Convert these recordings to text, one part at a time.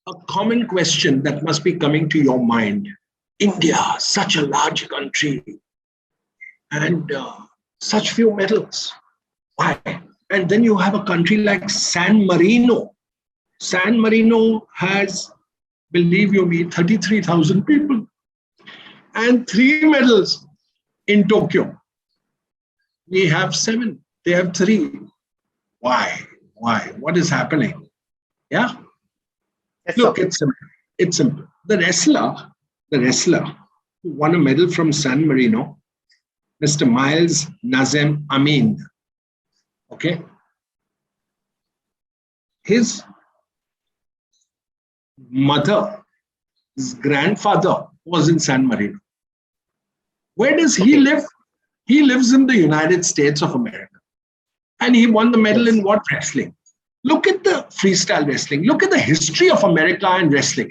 a common question that must be coming to your mind. India, such a large country, and such few medals. Why? And then you have a country like San Marino. San Marino has, believe you me, 33,000 people and 3 medals in Tokyo. We have 7. They have 3. Why? Why? What is happening? Yeah. Look, it's simple. It's simple. The wrestler who won a medal from San Marino, Mr. Miles Nazem Amin. Okay. His mother, his grandfather was in San Marino. Where does he live? He lives in the United States of America. And he won the medal in what? Wrestling. Look at the freestyle wrestling. Look at the history of America and wrestling.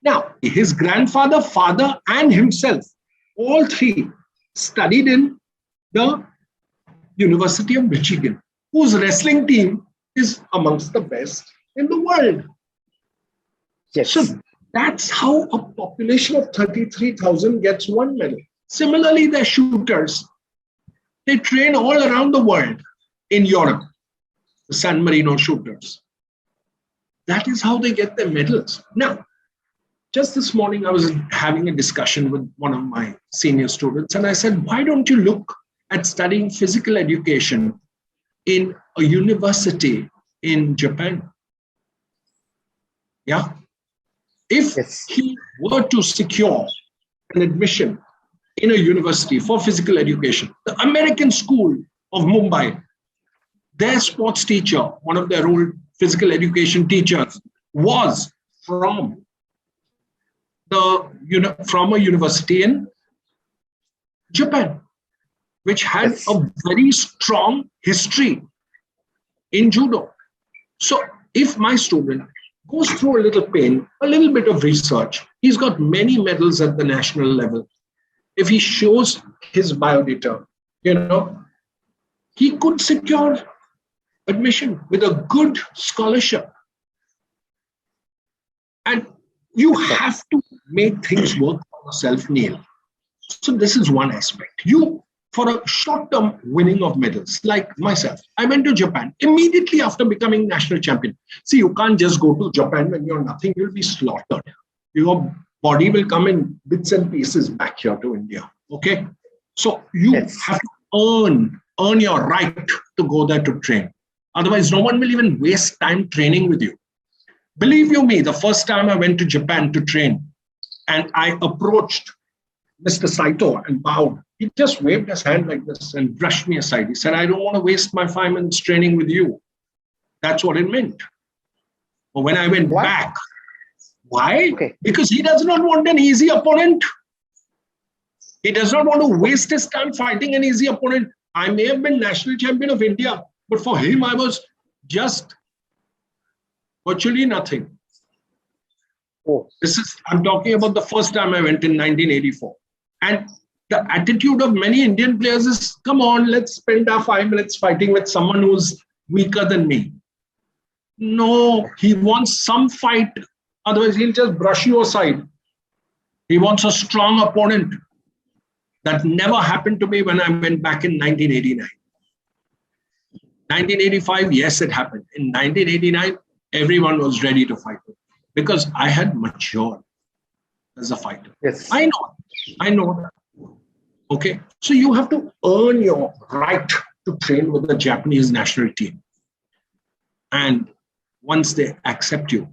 Now, his grandfather, father, and himself, all 3 studied in the University of Michigan, whose wrestling team is amongst the best in the world. Yes. So that's how a population of 33,000 gets 1 medal. Similarly, the shooters, they train all around the world in Europe, the San Marino shooters. That is how they get their medals. Now, just this morning, I was having a discussion with one of my senior students, and I said, why don't you look at studying physical education in a university in Japan? Yeah. If he were to secure an admission in a university for physical education, the American School of Mumbai, their sports teacher, one of their old physical education teachers, was from a university in Japan, which had a very strong history in judo. So if my student goes through a little pain, a little bit of research, he's got many medals at the national level. If he shows his biodata, he could secure admission with a good scholarship. And you have to make things work for yourself, Neel. So this is one aspect. You, for a short-term winning of medals, like myself, I went to Japan immediately after becoming national champion. See, you can't just go to Japan when you're nothing. You'll be slaughtered. Your body will come in bits and pieces back here to India. Okay? So you have to earn your right to go there to train. Otherwise, no one will even waste time training with you. Believe you me, the first time I went to Japan to train and I approached Mr. Saito and bowed, he just waved his hand like this and brushed me aside. He said, I don't want to waste my 5 minutes training with you. That's what it meant. But when I went back, why? Because he does not want an easy opponent. He does not want to waste his time fighting an easy opponent. I may have been national champion of India, but for him, I was just virtually nothing. I'm talking about the first time I went in 1984. And the attitude of many Indian players is, come on, let's spend our 5 minutes fighting with someone who's weaker than me. No, he wants some fight. Otherwise, he'll just brush you aside. He wants a strong opponent. That never happened to me when I went back in 1989. 1985, yes, it happened. In 1989, everyone was ready to fight me because I had matured as a fighter. Yes. I know that. Okay. So you have to earn your right to train with the Japanese national team. And once they accept you,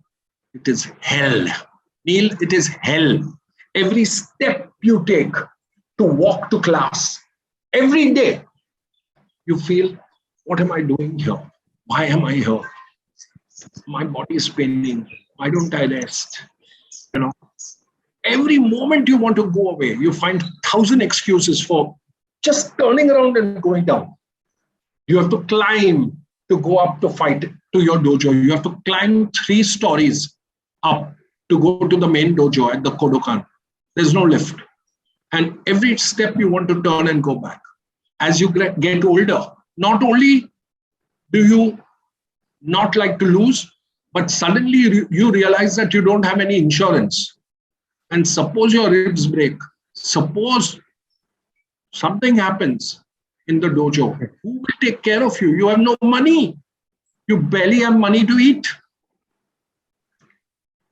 it is hell. Neel, it is hell. Every step you take to walk to class, every day, you feel, what am I doing here? Why am I here? My body is paining. Why don't I rest? Every moment you want to go away, you find 1,000 excuses for just turning around and going down. You have to climb to go up to fight to your dojo. You have to climb 3 stories up to go to the main dojo at the Kodokan. There's no lift. And every step you want to turn and go back. As you get older, not only do you not like to lose, But suddenly you realize that you don't have any insurance. And suppose your ribs break. Suppose something happens in the dojo. Who will take care of you? You have no money. You barely have money to eat.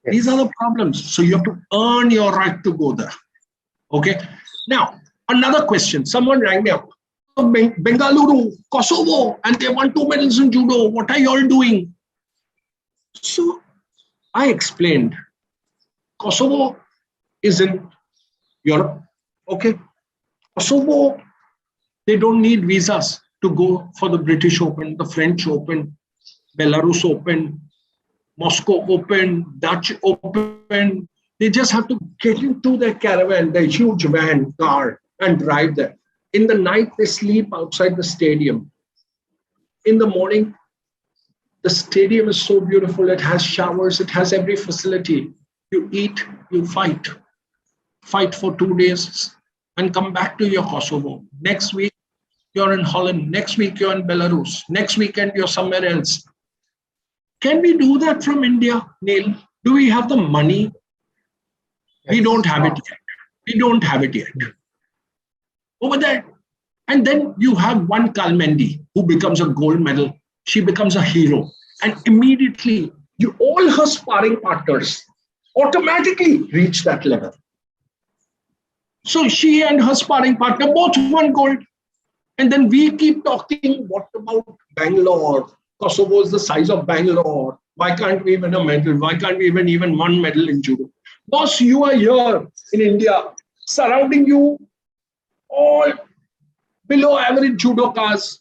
Yes. These are the problems. So you have to earn your right to go there. Okay. Now, another question. Someone rang me up. Bengaluru, Kosovo, and they won 2 medals in judo. What are you all doing? So I explained. Kosovo is in Europe. Okay. Kosovo, they don't need visas to go for the British Open, the French Open, Belarus Open, Moscow Open, Dutch Open. They just have to get into their caravan, their huge van, car, and drive there. In the night, they sleep outside the stadium. In the morning, the stadium is so beautiful. It has showers. It has every facility. You eat, you fight. Fight for 2 days and come back to your Kosovo. Next week, you're in Holland. Next week, you're in Belarus. Next weekend, you're somewhere else. Can we do that from India, Neel? Do we have the money? We don't have it yet. We don't have it yet. Over there. And then you have one Kalmendi who becomes a gold medal. She becomes a hero. And immediately, all her sparring partners automatically reach that level. So she and her sparring partner both won gold. And then we keep talking, what about Bangalore? Kosovo is the size of Bangalore. Why can't we win a medal? Why can't we win even one medal in judo? Boss, you are here in India, surrounding you all below average judokas.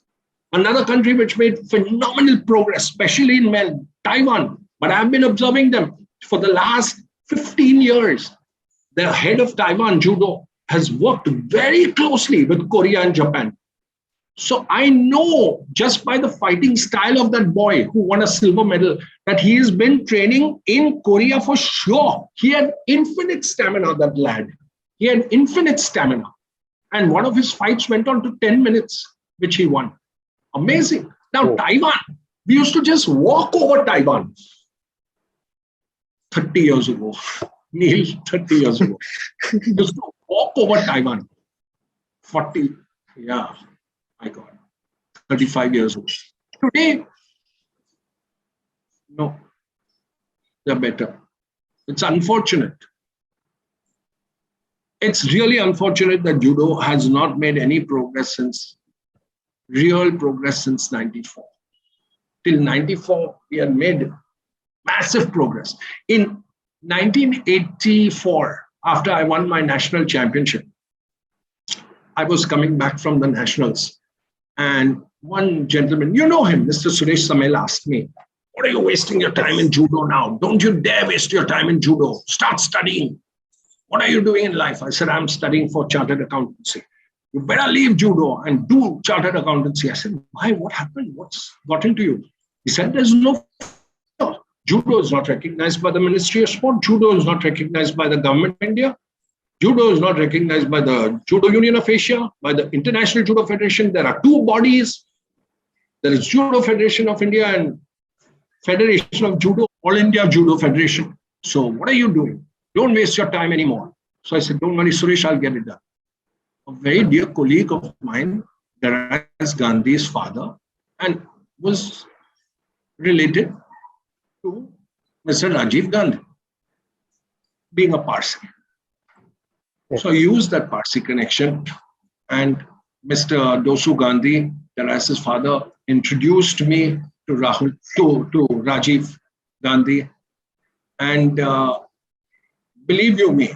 Another country which made phenomenal progress, especially in men, Taiwan. But I've been observing them for the last 15 years. The head of Taiwan judo has worked very closely with Korea and Japan. So I know just by the fighting style of that boy who won a silver medal that he has been training in Korea for sure. He had infinite stamina, that lad. He had infinite stamina. And one of his fights went on to 10 minutes, which he won. Amazing. Now, Taiwan, we used to just walk over Taiwan 30 years ago. Neel, 30 years ago. We used to walk over Taiwan 40, yeah. My God, 35 years old. Today, no, they're better. It's unfortunate. It's really unfortunate that judo has not made any progress real progress since 94. Till 94, we had made massive progress. In 1984, after I won my national championship, I was coming back from the nationals. And one gentleman, you know him, Mr. Suresh Samel, asked me, what are you wasting your time in judo now? Don't you dare waste your time in judo. Start studying. What are you doing in life? I said, I'm studying for chartered accountancy. You better leave judo and do chartered accountancy. I said, why? What happened? What's got into you? He said, there's no. Judo is not recognized by the Ministry of Sport. Judo is not recognized by the government of India. Judo is not recognized by the Judo Union of Asia, by the International Judo Federation. There are two bodies. There is Judo Federation of India and Federation of Judo, All India Judo Federation. So what are you doing? Don't waste your time anymore. So I said, don't worry, Suresh, I'll get it done. A very dear colleague of mine, Daraz Gandhi's father, and was related to Mr. Rajiv Gandhi, being a Parsi. So I used that Parsi connection, and Mr. Dosu Gandhi, Daraz's father, introduced me to Rajiv Gandhi, and believe you me,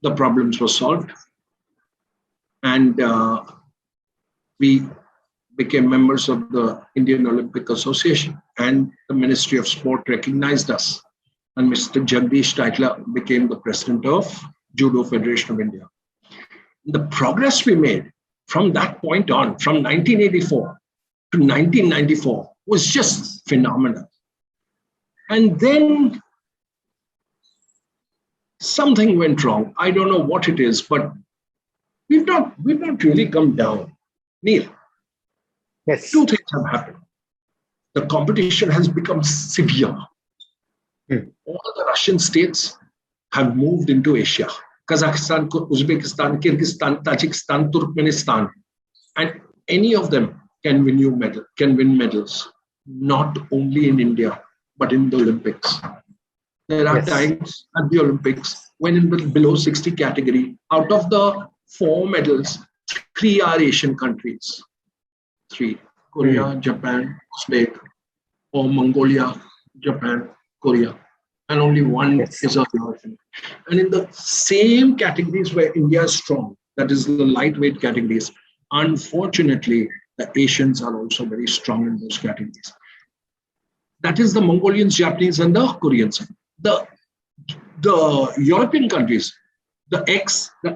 the problems were solved, and we became members of the Indian Olympic Association, and the Ministry of Sport recognized us. And Mr. Jagdish Taitla became the president of Judo Federation of India. The progress we made from that point on, from 1984 to 1994, was just phenomenal. And then something went wrong. I don't know what it is, but we've not really come down. Neel, Yes. two things have happened. the competition has become severe. All the Russian states have moved into Asia. Kazakhstan, Uzbekistan, Kyrgyzstan, Tajikistan, Turkmenistan, and any of them can win medals, not only in India, but in the Olympics. There are times at the Olympics when in the below 60 category, out of the 4 medals, 3 are Asian countries. 3, Korea, Japan, Uzbek, or Mongolia, Japan, Korea. And only 1 is a European. And in the same categories where India is strong, that is the lightweight categories, unfortunately, the Asians are also very strong in those categories. That is the Mongolians, Japanese, and the Koreans. The European countries, the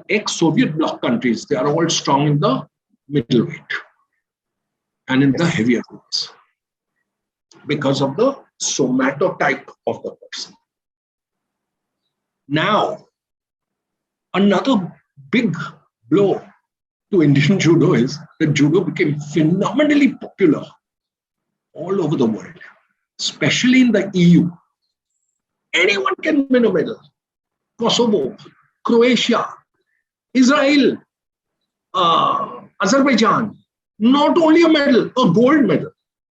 ex-Soviet bloc countries, they are all strong in the middleweight and in the heavier weights because of the somatotype of the person. Now, another big blow to Indian judo is that judo became phenomenally popular all over the world, especially in the EU. Anyone can win a medal. Kosovo, Croatia, Israel, Azerbaijan, not only a medal, a gold medal.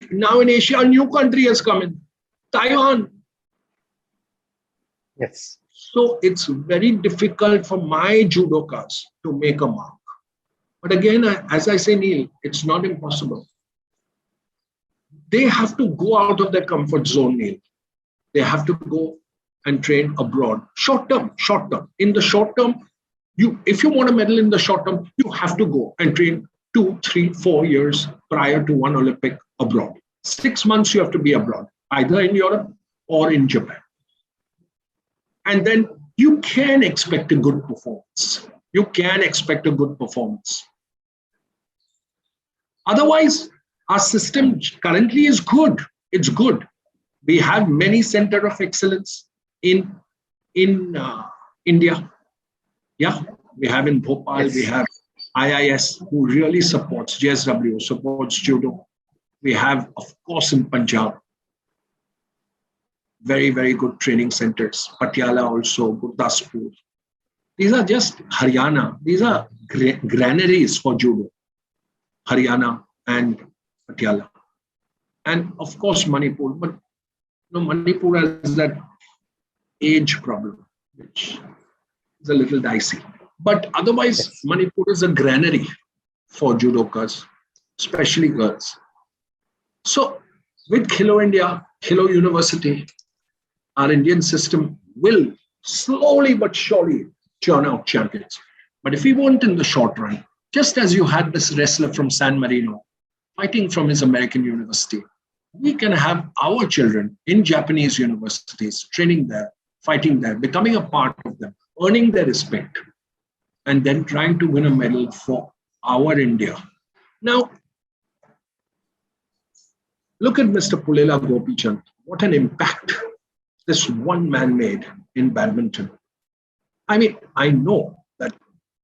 Now in Asia, a new country has come in, Taiwan. Yes. So it's very difficult for my judokas to make a mark. But again, as I say, Neel, it's not impossible. They have to go out of their comfort zone, Neel. They have to go and train abroad. Short term. In the short term, if you want a medal in the short term, you have to go and train 2, 3, 4 years prior to one Olympic abroad. 6 months you have to be abroad, either in Europe or in Japan. And then you can expect a good performance. Otherwise, our system currently is good. It's good. We have many centers of excellence in India. Yeah, we have in Bhopal, we have IIS, who really supports, JSW supports judo. We have, of course, in Punjab, very, very good training centers. Patiala also, Gurdaspur. These are just Haryana. These are granaries for judo. Haryana and Patiala. And of course, Manipur. But Manipur has that age problem, which is a little dicey. But otherwise, Manipur is a granary for judokas, especially girls. So with Khelo India, Khelo University, our Indian system will slowly but surely churn out champions. But if we want in the short run, just as you had this wrestler from San Marino fighting from his American university, we can have our children in Japanese universities training there, fighting there, becoming a part of them, earning their respect, and then trying to win a medal for our India. Now, look at Mr. Pulela Gopichand. What an impact this one man made in badminton. I mean, I know that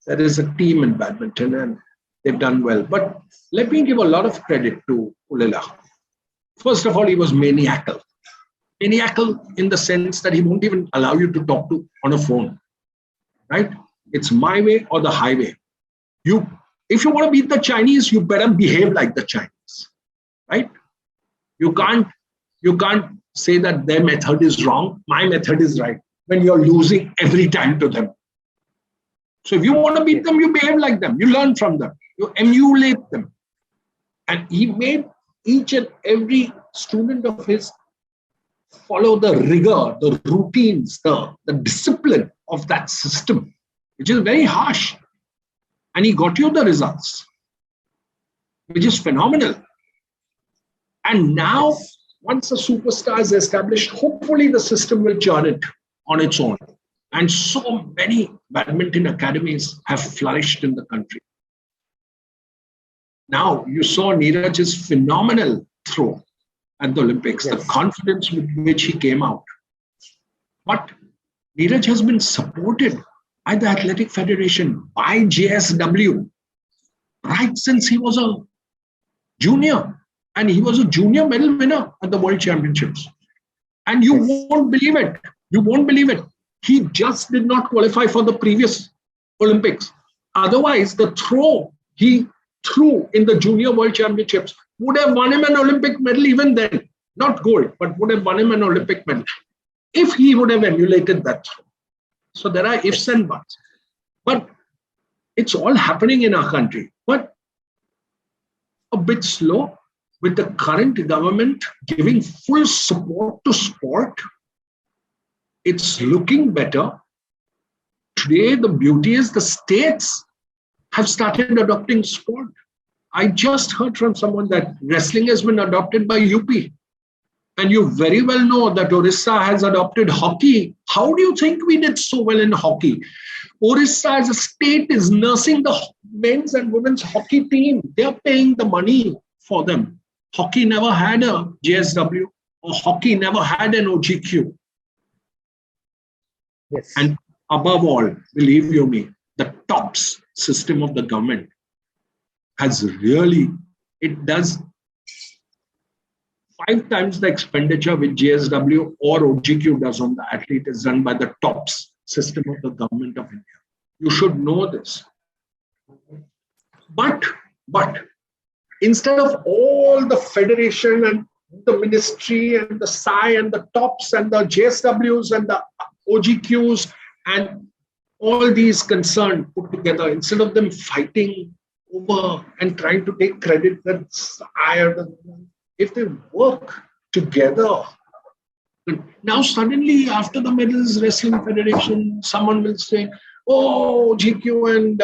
there is a team in badminton and they've done well, but let me give a lot of credit to Pulela. First of all, he was maniacal. Maniacal in the sense that he won't even allow you to talk to on a phone, right? It's my way or the highway. If you want to beat the Chinese, you better behave like the Chinese, right? You can't say that their method is wrong, my method is right, when you're losing every time to them. So if you want to beat them, you behave like them, you learn from them, you emulate them. And he made each and every student of his follow the rigor, the routines, the discipline of that system, which is very harsh. And he got you the results, which is phenomenal. And now, once a superstar is established, hopefully the system will churn it on its own. And so many badminton academies have flourished in the country. Now, you saw Neeraj's phenomenal throw at the Olympics, the confidence with which he came out. But Neeraj has been supported by the Athletic Federation, by JSW, right since he was a junior. And he was a junior medal winner at the World Championships. And you won't believe it. You won't believe it. He just did not qualify for the previous Olympics. Otherwise, the throw he threw in the Junior World Championships would have won him an Olympic medal even then. Not gold, but would have won him an Olympic medal if he would have emulated that throw. So there are ifs and buts. But it's all happening in our country. But a bit slow with the current government giving full support to sport. It's looking better. Today, the beauty is the states have started adopting sport. I just heard from someone that wrestling has been adopted by UP. And you very well know that Orissa has adopted hockey. How do you think we did so well in hockey? Orissa as a state is nursing the men's and women's hockey team. They're paying the money for them. Hockey never had a JSW, or hockey never had an OGQ. Yes. And above all, believe you me, the TOPS system of the government has really, it does 5 times the expenditure which JSW or OGQ does on the athlete is done by the TOPS system of the government of India. You should know this. But instead of all the federation and the ministry and the SAI and the TOPS and the JSWs and the OGQs and all these concerned put together, instead of them fighting over and trying to take credit that's higher, if they work together. Now suddenly after the Medals Wrestling Federation, someone will say, oh, GQ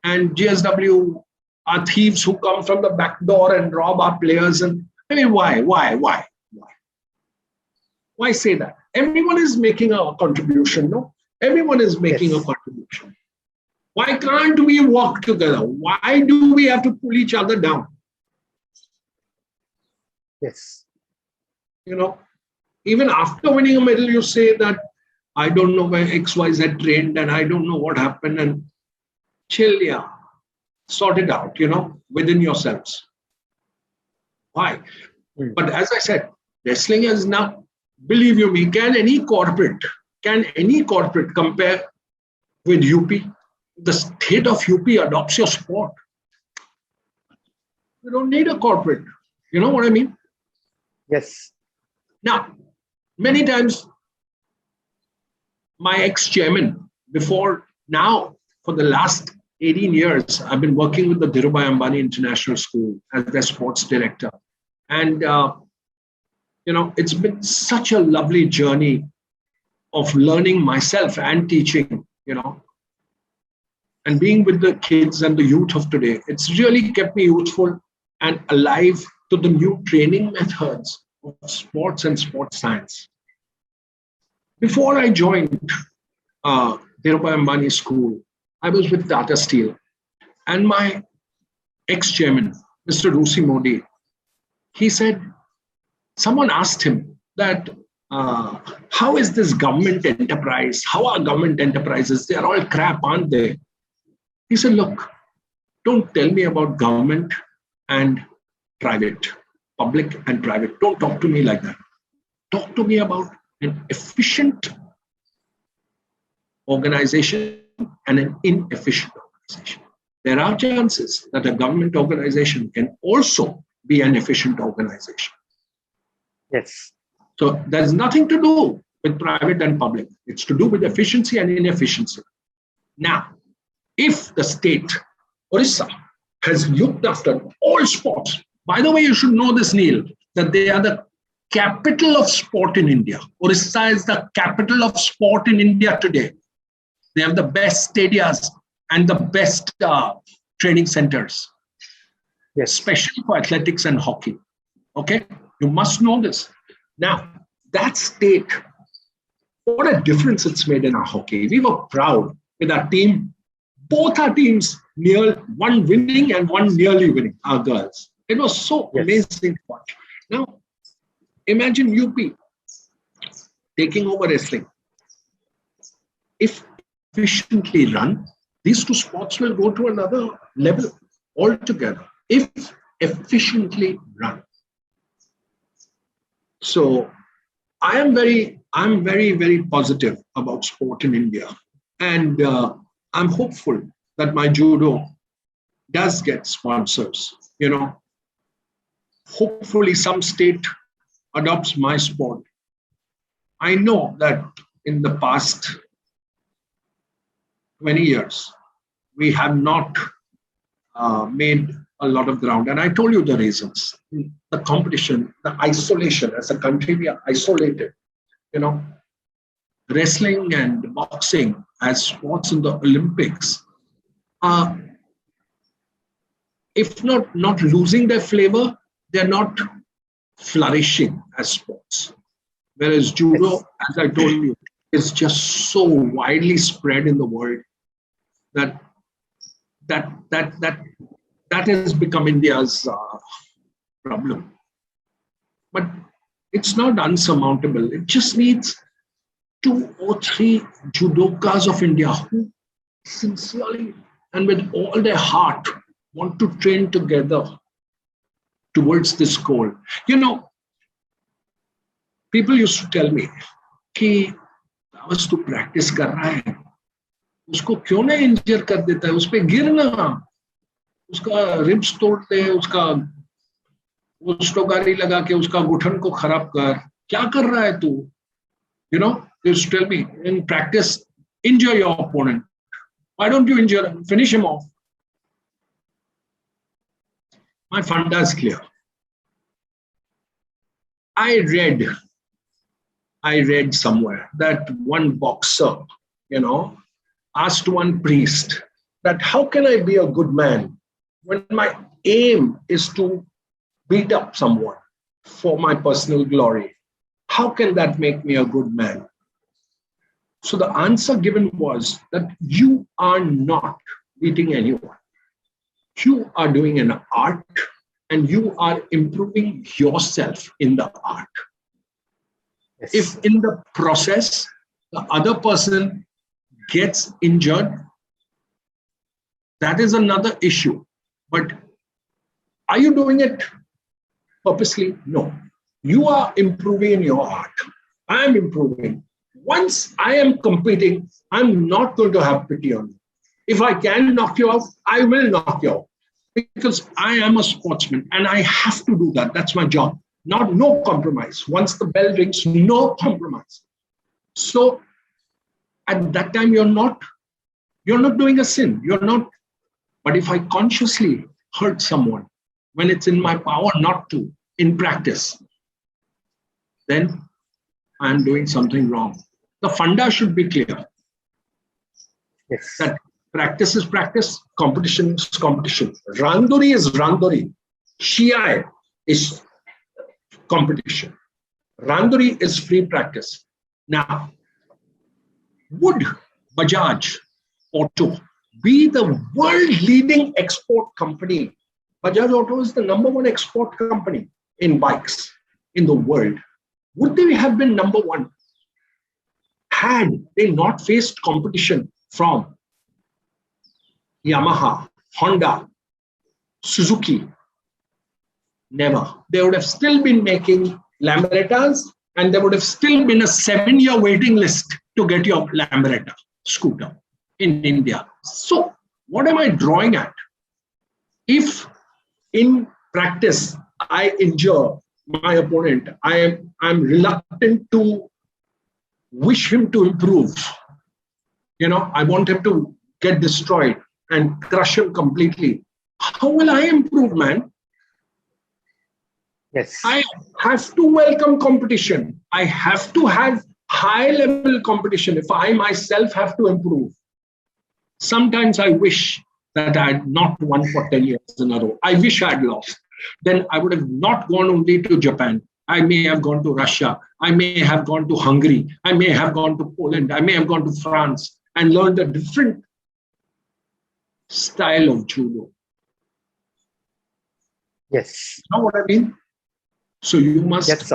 and JSW are thieves who come from the back door and rob our players. And I mean, why? Why say that? Everyone is making a contribution, no? Everyone is making a contribution. Why can't we work together? Why do we have to pull each other down? Yes. You know, even after winning a medal, you say that I don't know where XYZ trained and I don't know what happened, and chill, yeah. Sort it out, within yourselves. Why? But as I said, wrestling is now, believe you me, can any corporate compare with UP? The state of UP adopts your sport. You don't need a corporate. You know what I mean? Yes. Now, many times, my ex-chairman, before now, for the last 18 years, I've been working with the Dhirubhai Ambani International School as their sports director. And, it's been such a lovely journey of learning myself and teaching, and being with the kids and the youth of today. It's really kept me youthful and alive to the new training methods of sports and sports science. Before I joined Dhirubhai Ambani School, I was with Tata Steel, and my ex-chairman, Mr. Rusi Modi, he said, someone asked him that, how is this government enterprise? How are government enterprises? They're all crap, aren't they? He said, look, don't tell me about government and private, public and private. Don't talk to me like that. Talk to me about an efficient organization and an inefficient organization. There are chances that a government organization can also be an efficient organization. Yes. So there's nothing to do with private and public. It's to do with efficiency and inefficiency. Now, if the state, Orissa, has looked after all sports, by the way, you should know this, Neel, that they are the capital of sport in India. Orissa is the capital of sport in India today. They have the best stadiums and the best training centers, especially for athletics and hockey. Okay, you must know this. Now, that state, what a difference it's made in our hockey. We were proud with our team, both our teams, one winning and one nearly winning, our girls. It was so amazing to watch. Now, imagine UP taking over wrestling. If efficiently run, these two sports will go to another level altogether. If efficiently run. So I'm very, very positive about sport in India. And I'm hopeful that my judo does get sponsors. Hopefully some state adopts my sport. I know that in the past 20 years, we have not made a lot of ground. And I told you the reasons. The competition, the isolation. As a country, we are isolated. Wrestling and boxing as sports in the Olympics are, if not losing their flavor, they're not flourishing as sports. Whereas judo, as I told you, is just so widely spread in the world that has become India's problem. But it's not unsurmountable. It just needs 2 or 3 judokas of India who sincerely and with all their heart want to train together towards this goal. People used to tell me कि Cawas तू practice कर रहा है, उसको क्यों ना इंजर कर देता है, उस पे गिरना, उसका रिब्स तोड़ दे, उसका स्टोगारी लगा के उसका घुटन को खराब कर, क्या कर रहा है तू? They used to tell me, in practice, injure your opponent. Why don't you injure him? Finish him off. My funda is clear. I read somewhere that one boxer, asked one priest that how can I be a good man when my aim is to beat up someone for my personal glory? How can that make me a good man? So the answer given was that you are not beating anyone. You are doing an art and you are improving yourself in the art. Yes. If in the process, the other person gets injured, that is another issue. But are you doing it purposely? No. You are improving in your art. I am improving. Once I am competing, I'm not going to have pity on you. If I can knock you out, I will knock you out. Because I am a sportsman and I have to do that. That's my job. No compromise. Once the bell rings, no compromise. So at that time, you're not doing a sin. You're not. But if I consciously hurt someone when it's in my power not to, in practice, then I'm doing something wrong. The funda should be clear. Yes. That practice is practice, competition is competition. Randori is randori. Shiai is competition. Randori is free practice. Now, would Bajaj Auto be the world-leading export company? Bajaj Auto is the #1 export company in bikes in the world. Would they have been #1 had they not faced competition from Yamaha, Honda, Suzuki? Never. They would have still been making Lambretta and there would have still been a 7-year waiting list to get your Lambretta scooter in India. So what am I drawing at? If in practice I injure my opponent, I'm reluctant to wish him to improve. I want him to get destroyed and crush him completely. How will I improve, man? Yes. I have to welcome competition. I have to have high-level competition if I myself have to improve. Sometimes I wish that I had not won for 10 years in a row. I wish I had lost. Then I would have not gone only to Japan. I may have gone to Russia. I may have gone to Hungary. I may have gone to Poland. I may have gone to France and learned a different style of judo. Yes. You know what I mean? So you must, yes,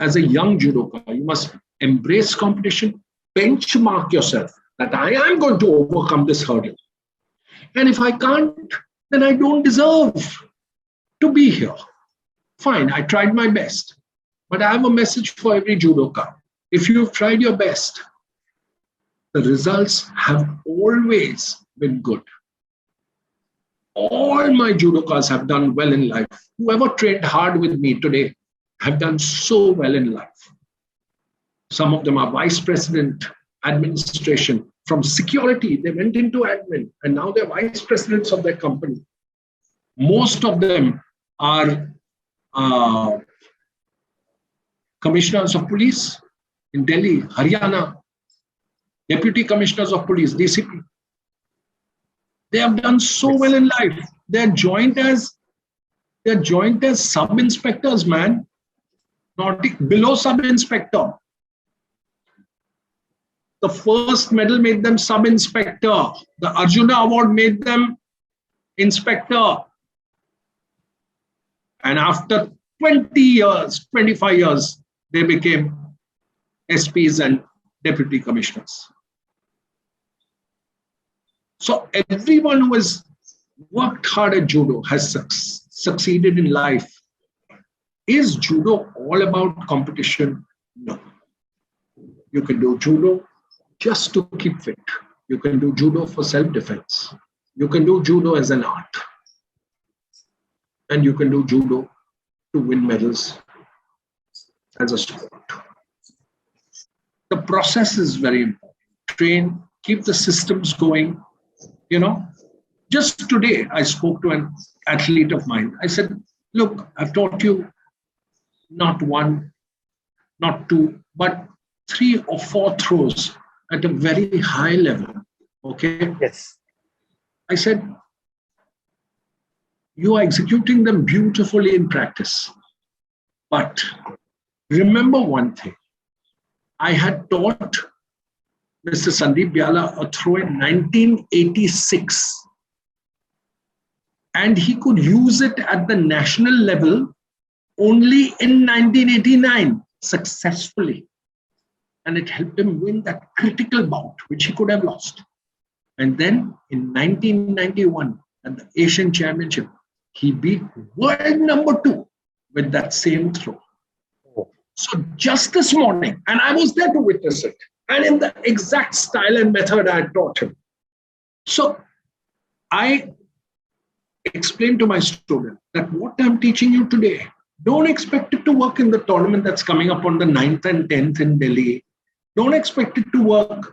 as a young judoka, you must embrace competition, benchmark yourself that I am going to overcome this hurdle. And if I can't, then I don't deserve. to be here. Fine, I tried my best. But I have a message for every judoka. If you've tried your best, the results have always been good. All my judokas have done well in life. Whoever trained hard with me today have done so well in life. Some of them are vice president, administration. From security, they went into admin, and now they're vice presidents of their company. Most of them are commissioners of police in Delhi, Haryana, deputy commissioners of police, DCP. They have done so well in life. They're joined as sub-inspectors, man, not below sub-inspector. The first medal made them sub-inspector. The Arjuna award made them inspector. And after 20 years, 25 years, they became SPs and deputy commissioners. So everyone who has worked hard at judo has succeeded in life. Is judo all about competition? No. You can do judo just to keep fit. You can do judo for self-defense. You can do judo as an art. And you can do judo to win medals as a sport. The process is very important. Train, keep the systems going. Just today, I spoke to an athlete of mine. I said, look, I've taught you not one, not two, but 3 or 4 throws at a very high level. Okay? Yes. I said, you are executing them beautifully in practice. But remember one thing. I had taught Mr. Sandeep Biala a throw in 1986. And he could use it at the national level only in 1989 successfully. And it helped him win that critical bout, which he could have lost. And then in 1991, at the Asian Championship, he beat world number 2 with that same throw. So just this morning, and I was there to witness it, and in the exact style and method I taught him. So I explained to my student that what I'm teaching you today, don't expect it to work in the tournament that's coming up on the 9th and 10th in Delhi. Don't expect it to work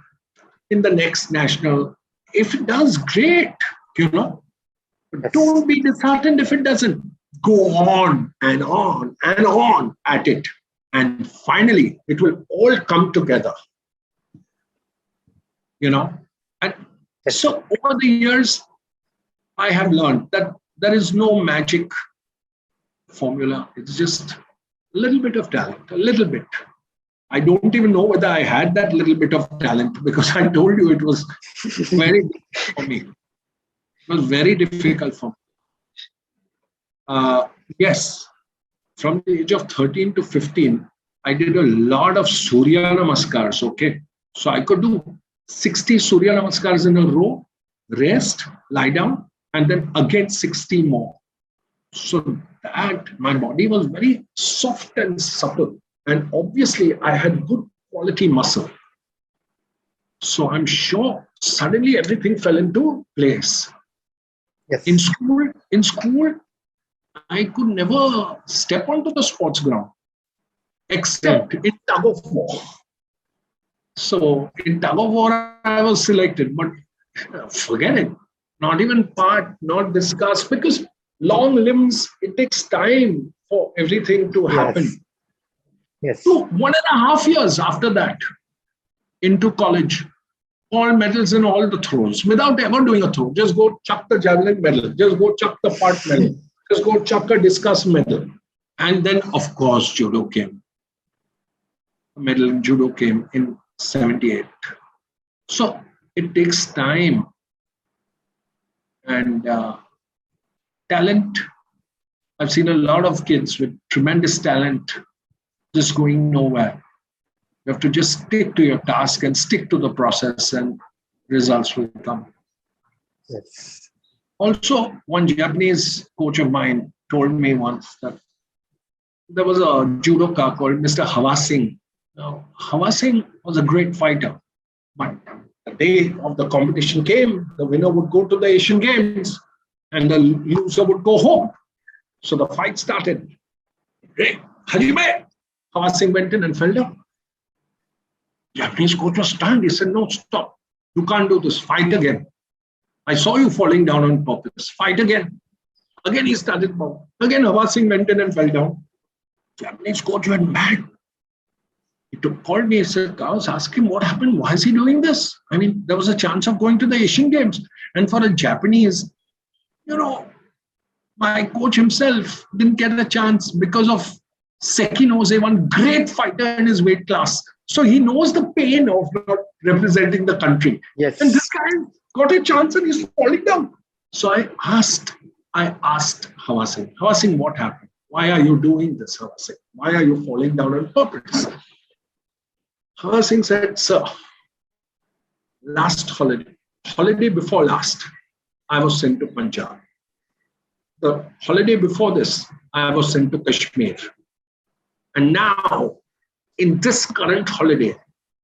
in the next national. If it does, great, But don't be disheartened if it doesn't. Go on and on and on at it. And finally, it will all come together. And so over the years, I have learned that there is no magic formula. It's just a little bit of talent, a little bit. I don't even know whether I had that little bit of talent, because I told you it was very difficult for me. It was very difficult for me. Yes, from the age of 13 to 15, I did a lot of Surya Namaskars, okay? So I could do 60 Surya Namaskars in a row, rest, lie down, and then again 60 more. So that my body was very soft and supple. And obviously I had good quality muscle. So I'm sure suddenly everything fell into place. Yes. In school, I could never step onto the sports ground, except in tug of war. So in tug of war, I was selected, but forget it. Not even part, not discussed, because long limbs, it takes time for everything to happen. Yes. So 1.5 years after that, into college, all medals in all the throws, without ever doing a throw. Just go chuck the javelin medal, just go chuck the part medal, just go chuck a discus medal. And then, of course, judo came. A medal in judo came in 78. So it takes time. And talent, I've seen a lot of kids with tremendous talent just going nowhere. You have to just stick to your task and stick to the process, and results will come. Yes. Also, one Japanese coach of mine told me once that there was a judoka called Mr. Hawa Singh. Now, Hawa Singh was a great fighter, but the day of the competition came, the winner would go to the Asian Games and the loser would go home. So the fight started. Hey, Hajime! Hawa Singh went in and fell down. Japanese coach was stunned. He said, no, stop. You can't do this. Fight again. I saw you falling down on purpose. Fight again. Again, he started. Again, Hawa Singh went in and fell down. Japanese coach went mad. He called me and said, Cawas, ask him what happened. Why is he doing this? I mean, there was a chance of going to the Asian Games. And for a Japanese, my coach himself didn't get a chance because of Seki Nose, one great fighter in his weight class. So he knows the pain of not representing the country. Yes. And this guy got a chance and he's falling down. So I asked Hawa Singh, what happened? Why are you doing this, Hawa Singh? Why are you falling down on purpose? Hawa Singh said, sir, last holiday before last, I was sent to Punjab. The holiday before this, I was sent to Kashmir. And now, in this current holiday,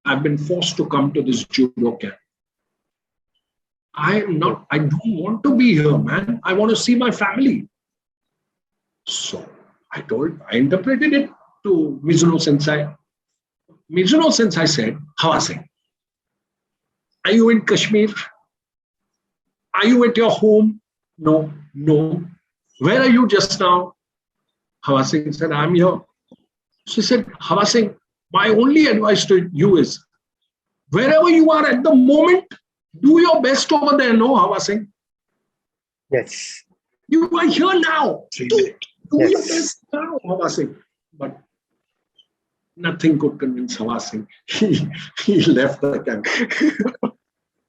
I've been forced to come to this judo camp. I don't want to be here, man. I want to see my family. So I interpreted it to Mizuno Sensei. Mizuno Sensei said, Hawa Singh, are you in Kashmir? Are you at your home? No. Where are you just now? Hawa Singh said, I'm here. She said, Hawa Singh, my only advice to you is, wherever you are at the moment, do your best over there. No, Hawa Singh. Yes. You are here now. Do Yes. your best now, Hawa Singh. But nothing could convince Hawa Singh. He left the camp.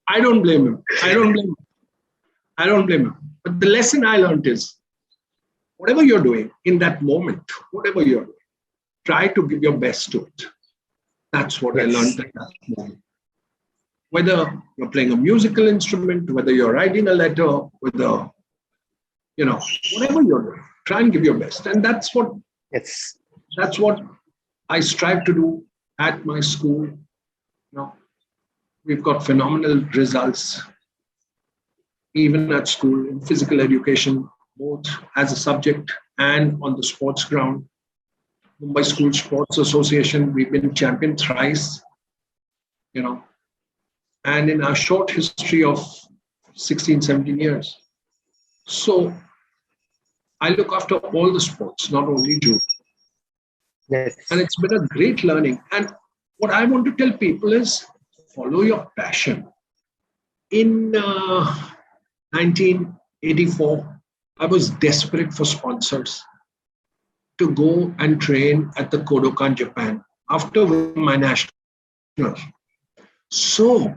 I don't blame him. But the lesson I learned is, whatever you're doing in that moment, try to give your best to it. That's what I learned at that moment. Whether you're playing a musical instrument, whether you're writing a letter, whether, whatever you're doing, try and give your best. And that's what I strive to do at my school. We've got phenomenal results, even at school, in physical education, both as a subject and on the sports ground. Mumbai School Sports Association, we've been champion thrice, and in our short history of 16, 17 years. So I look after all the sports, not only judo. Yes. And it's been a great learning. And what I want to tell people is, follow your passion. In 1984, I was desperate for sponsors to go and train at the Kodokan, Japan, after winning my national. So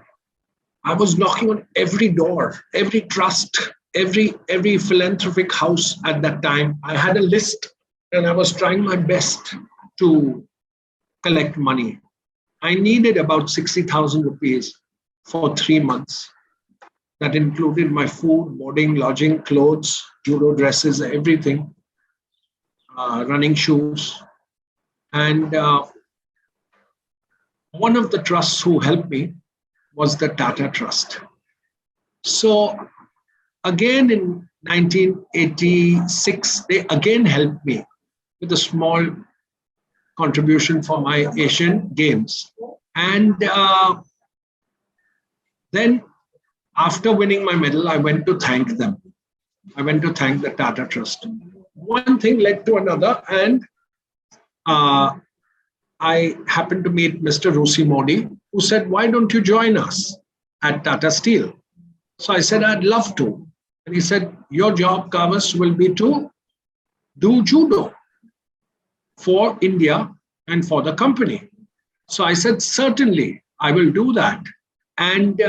I was knocking on every door, every trust, every philanthropic house at that time. I had a list and I was trying my best to collect money. I needed about 60,000 rupees for 3 months. That included my food, boarding, lodging, clothes, judo dresses, everything. Running shoes. And one of the trusts who helped me was the Tata Trust. So again in 1986, they again helped me with a small contribution for my Asian Games. And then after winning my medal, I went to thank them. I went to thank the Tata Trust. One thing led to another, and I happened to meet Mr. Rusi Modi, who said, why don't you join us at Tata Steel? So I said, I'd love to. And he said, your job, Cawas, will be to do judo for India and for the company. So I said, certainly, I will do that. And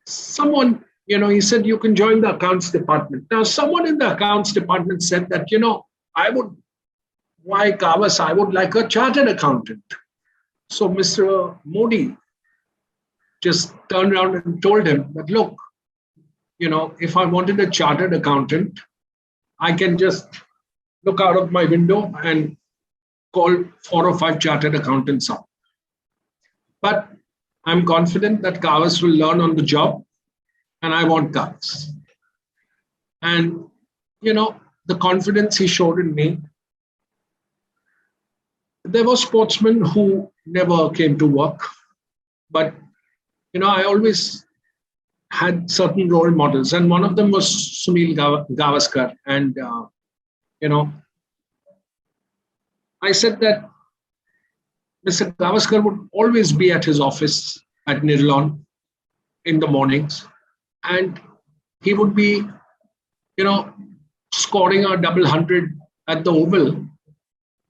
someone, he said, you can join the accounts department. Now, someone in the accounts department said that, why Cawas? I would like a chartered accountant. So Mr. Modi just turned around and told him that, look, if I wanted a chartered accountant, I can just look out of my window and call 4 or 5 chartered accountants up. But I'm confident that Cawas will learn on the job, and I want Cawas. And, the confidence he showed in me. There were sportsmen who never came to work, but, I always had certain role models, and one of them was Sunil Gavaskar. And, I said that Mr. Gavaskar would always be at his office at Nirlon in the mornings, and he would be, scoring a double hundred at the Oval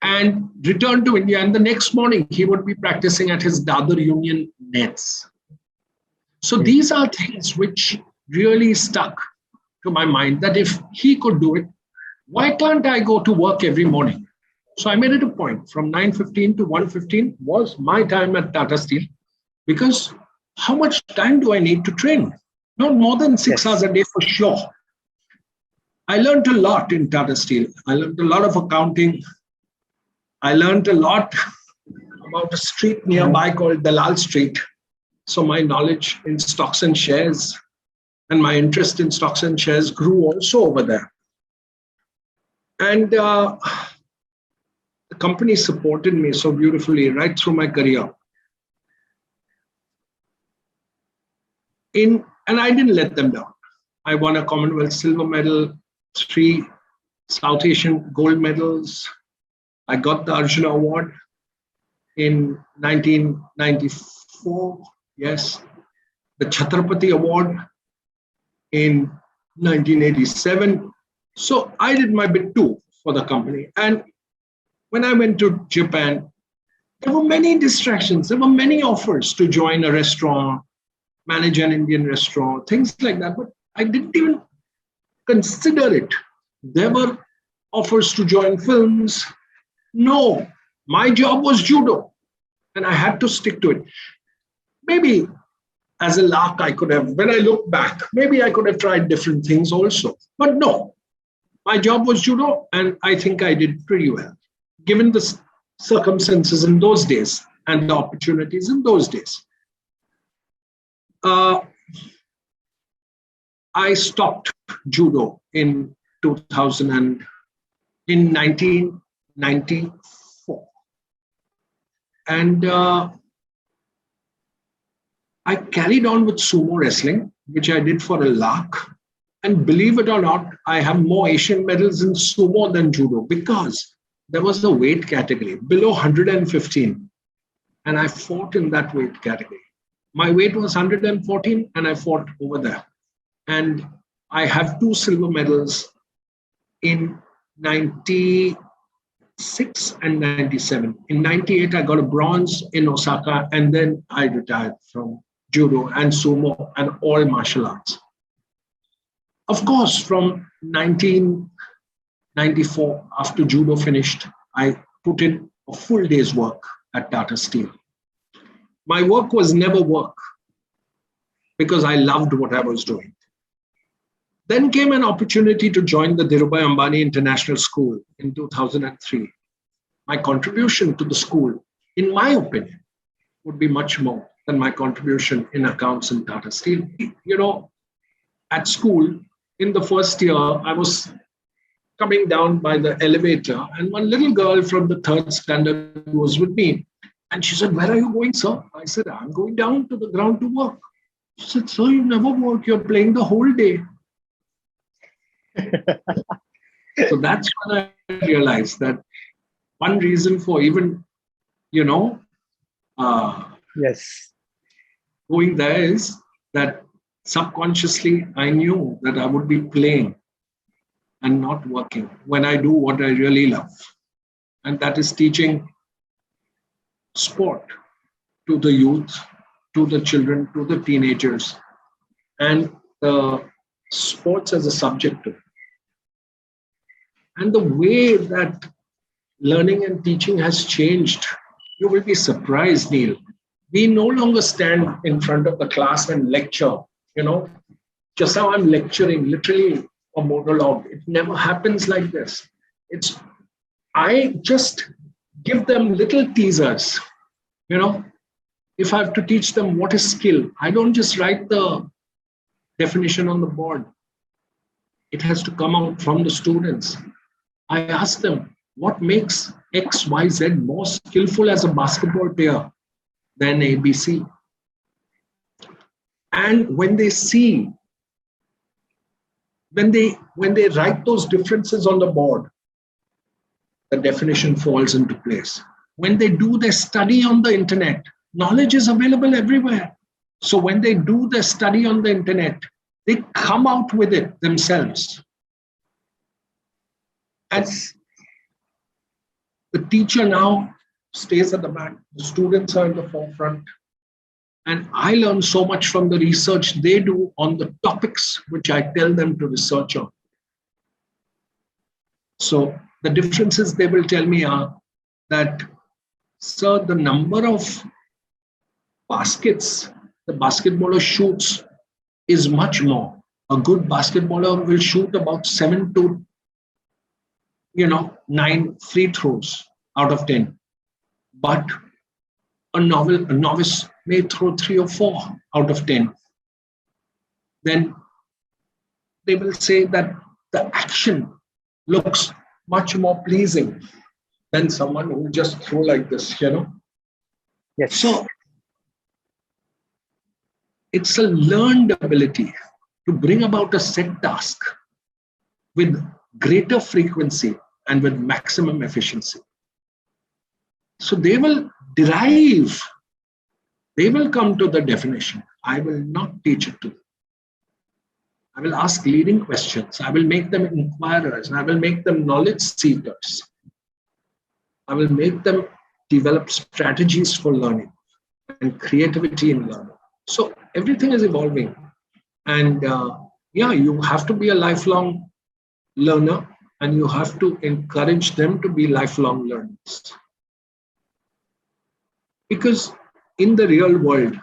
and return to India. And the next morning, he would be practicing at his Dadar Union nets. So these are things which really stuck to my mind, that if he could do it, why can't I go to work every morning? So I made it a point from 9:15 to 1:15 was my time at Tata Steel, because how much time do I need to train? Not more than 6 hours a day for sure. I learned a lot in Tata Steel. I learned a lot of accounting. I learned a lot about a street nearby called Dalal Street. So my knowledge in stocks and shares and my interest in stocks and shares grew also over there. And the company supported me so beautifully right through my career. And I didn't let them down. I won a Commonwealth silver medal, 3 South Asian gold medals. I got the Arjuna Award in 1994. Yes. The Chhatrapati Award in 1987. So I did my bit too for the company. And when I went to Japan, there were many distractions. There were many offers to join a restaurant, manage an Indian restaurant, things like that. But I didn't even consider it. There were offers to join films. No, my job was judo, and I had to stick to it. Maybe as a lark, I could have, when I look back, maybe I could have tried different things also. But no, my job was judo, and I think I did pretty well, given the circumstances in those days and the opportunities in those days. I stopped judo in 1994. And I carried on with sumo wrestling, which I did for a lark. And believe it or not, I have more Asian medals in sumo than judo, because there was a weight category below 115. And I fought in that weight category. My weight was 114 and I fought over there. And I have 2 silver medals in 96 and 97. In 98, I got a bronze in Osaka, and then I retired from judo and sumo and all martial arts. Of course, from 1994, after judo finished, I put in a full day's work at Tata Steel. My work was never work, because I loved what I was doing. Then came an opportunity to join the Dhirubhai Ambani International School in 2003. My contribution to the school, in my opinion, would be much more than my contribution in accounts in Tata Steel. At school, in the first year, I was coming down by the elevator, and one little girl from the 3rd standard was with me. And she said, "Where are you going, sir?" I said, "I'm going down to the ground to work." She said, "Sir, you never work. You're playing the whole day." So that's when I realized that one reason for even, going there is that subconsciously I knew that I would be playing and not working when I do what I really love. And that is teaching sport to the youth, to the children, to the teenagers, and sports as a subject. And the way that learning and teaching has changed, you will be surprised, Neel. We no longer stand in front of the class and lecture, just how I'm lecturing, literally or monologue. It never happens like this. I just give them little teasers. If I have to teach them what is skill, I don't just write the definition on the board. It has to come out from the students. I ask them, what makes X, Y, Z more skillful as a basketball player than ABC? And when they see, when they write those differences on the board, the definition falls into place. When they do their study on the internet, knowledge is available everywhere. So when they do their study on the internet, they come out with it themselves. And the teacher now stays at the back. The students are in the forefront. And I learn so much from the research they do on the topics which I tell them to research on. So the differences they will tell me are that, sir, the number of baskets the basketballer shoots is much more. A good basketballer will shoot about 7 to 9 free throws out of 10. But a novice may throw 3 or 4 out of 10. Then they will say that the action looks much more pleasing than someone who just throw like this, Yes. So it's a learned ability to bring about a set task with greater frequency and with maximum efficiency. So they will derive, they will come to the definition. I will not teach it to them. I will ask leading questions. I will make them inquirers. I will make them knowledge seekers. I will make them develop strategies for learning and creativity in learning. So everything is evolving. And you have to be a lifelong learner, and you have to encourage them to be lifelong learners. Because in the real world,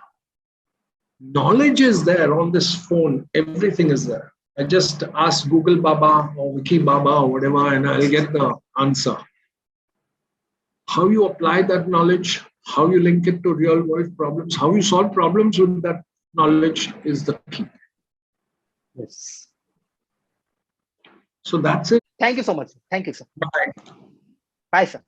knowledge is there on this phone. Everything is there. I just ask Google Baba or Wiki Baba or whatever, and I'll get the answer. How you apply that knowledge, how you link it to real world problems, how you solve problems with that knowledge is the key. Yes. So that's it. Thank you so much. Thank you, sir. Bye. Bye, sir.